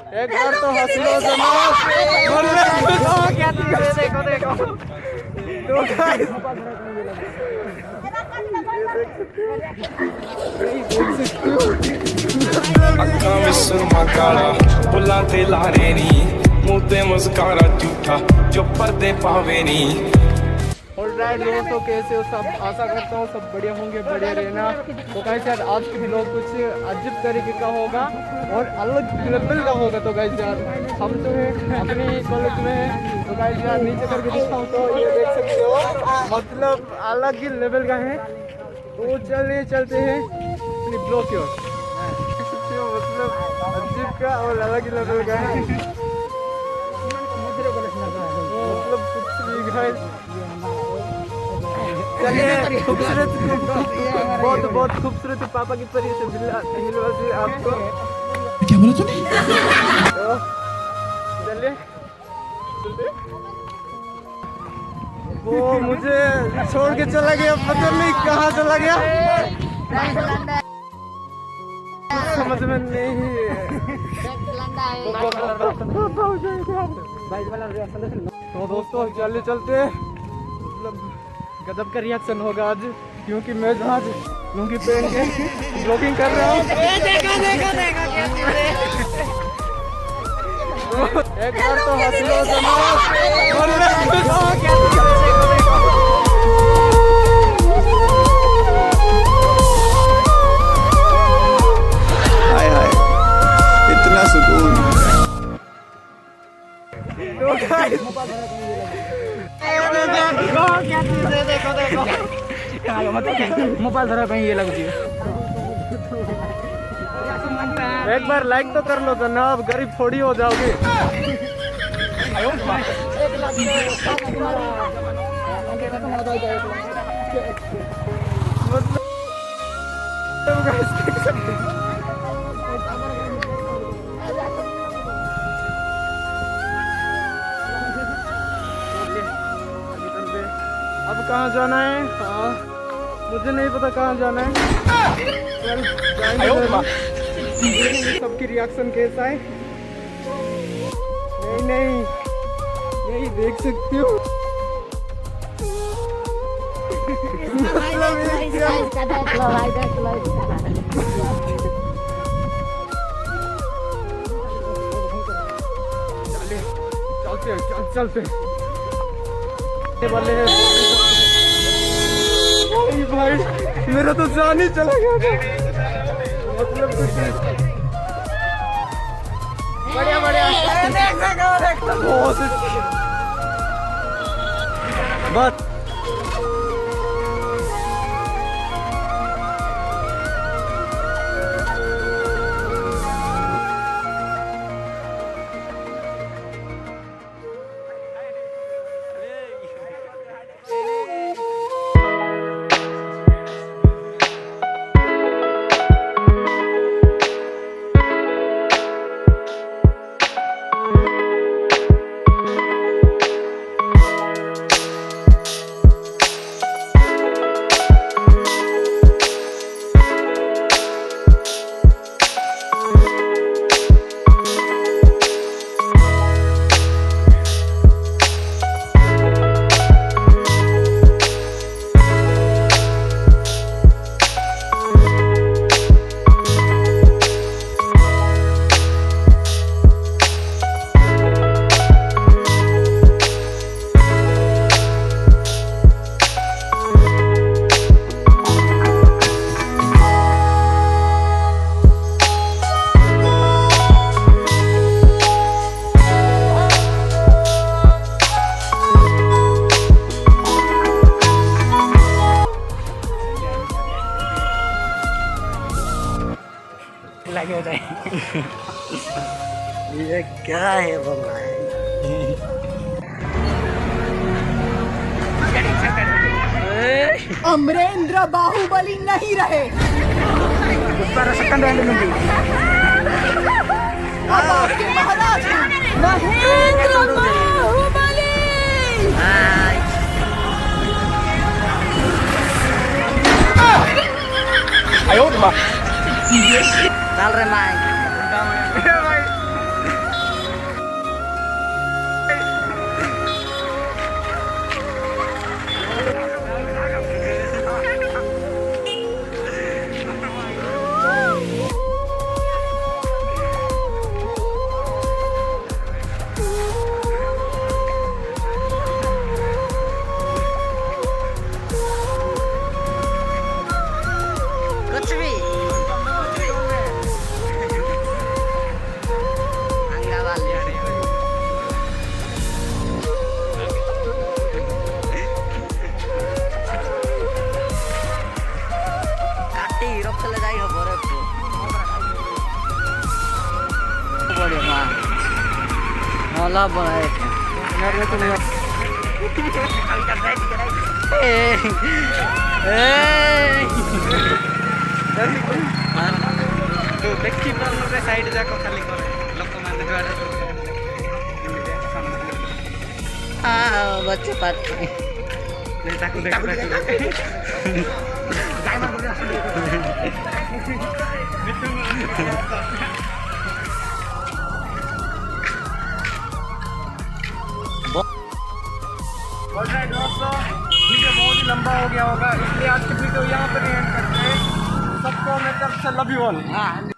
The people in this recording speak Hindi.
एक बार तो हंस लो जनाब। क्या देखो देखो तो गाइस ਅੱਖਾਂ ਵਿੱਚ ਸੁਰਮਾ ਕਾਲਾ ਬੁੱਲਾਂ ਤੇ ਲਾਰੇ ਨੀ ਮੂੰਹ ਤੇ ਮੁਸਕਾਰਾ ਝੂਠਾ ਜੋ ਪਰਦੇ ਪਾਵੇ ਨੀ। ऑलराइट दोस्तों, कैसे हो सब? आशा करता हूँ सब बढ़िया होंगे, बढ़िया रहना। तो गाइस यार आज के व्लॉग कुछ अजीब तरीके का होगा और अलग लेवल का होगा। तो गाइस यार हम तो है अपने कॉलेज में है। तो गाइस यार नीचे करके दिखाऊँ तो ये देख सकते हो, मतलब अलग ही लेवल का है। तो चलिए चलते हैं अपनी ब्लॉग की ओर। मतलब अजीब का और अलग ही लेवल का है, मतलब कुछ भी गाइस। चलिए खूबसूरत बहुत बहुत खूबसूरत पापा की परी से मिलवाती आपको। क्या बोला तूने? तो चलिए वो मुझे छोड़ के चला गया, पता नहीं कहाँ चला गया, समझ में नहीं। तो दोस्तों चलिए चलते, मतलब गजब का रिएक्शन होगा आज, क्योंकि मैं आज लुंगी पहन के ब्लॉगिंग कर रहा हूँ। एक बार तो हंस लो जनाब। हाय हाय, इतना सुकून। मोबाइल धरा कहीं ये लग जी। एक बार लाइक तो कर लो जनाब, गरीब थोड़ी हो जाओगे। अब कहाँ जाना है? मुझे नहीं पता कहाँ जाना है। चल जाएंगे, सबकी रिएक्शन कैसा है। नहीं नहीं यही देख सकती हो। चलते वाले हैं भाई, मेरा तो जान ही चला गया था। मतलब कुछ बढ़िया बढ़िया बस। ये क्या है बाबा? अमरेंद्र बाहुबली नहीं रहे। अब आपके महाराज महेंद्र बाहुबली। Dale, Mike. मौला बनाए नर्वस नहीं हो? तू देखी पर साइड जाको खाली करे लोक मान बच्चे पात नहीं ताकू ऑलराइट दोस्तों, वीडियो बहुत ही लंबा हो गया होगा, इसलिए आज की वीडियो यहाँ पर एंड करते हैं। सबको मैं तरफ से लव यू ऑल।